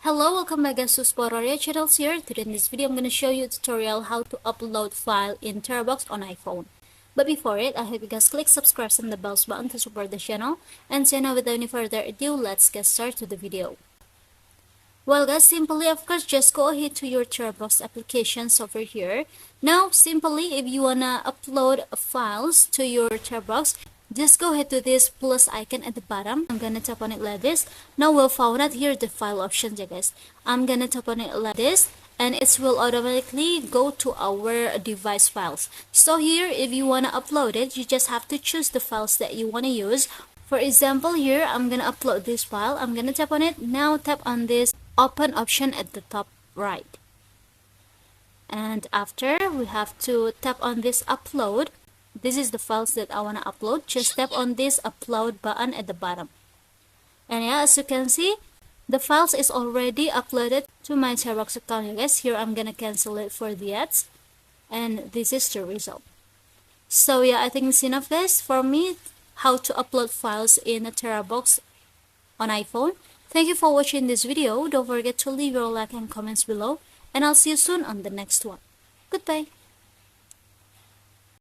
Hello, welcome back guys to Sporaria Channels here. Today in this video, I'm going to show you a tutorial how to upload file in Terabox on iPhone. But before it, I hope you guys click subscribe and the bells button to support the channel. And so now without any further ado, let's get started to the video. Well guys, simply of course just go ahead to your Terabox applications over here. Now simply if you wanna upload files to your Terabox, just go ahead to this plus icon at the bottom. I'm gonna tap on it like this. Now we'll find out here the file options, guys. I'm gonna tap on it like this, and it will automatically go to our device files. So here, if you wanna upload it, you just have to choose the files that you wanna use. For example, here I'm gonna upload this file. I'm gonna tap on it. Now tap on this open option at the top right. And after, we have to tap on this upload. This is the files that I want to upload. Just tap on this upload button at the bottom. And yeah, as you can see, the files is already uploaded to my Terabox account, guys. Here I'm gonna cancel it for the ads. And this is the result. So yeah, I think it's enough guys for me how to upload files in a Terabox on iPhone. Thank you for watching this video. Don't forget to leave your like and comments below. And I'll see you soon on the next one. Goodbye.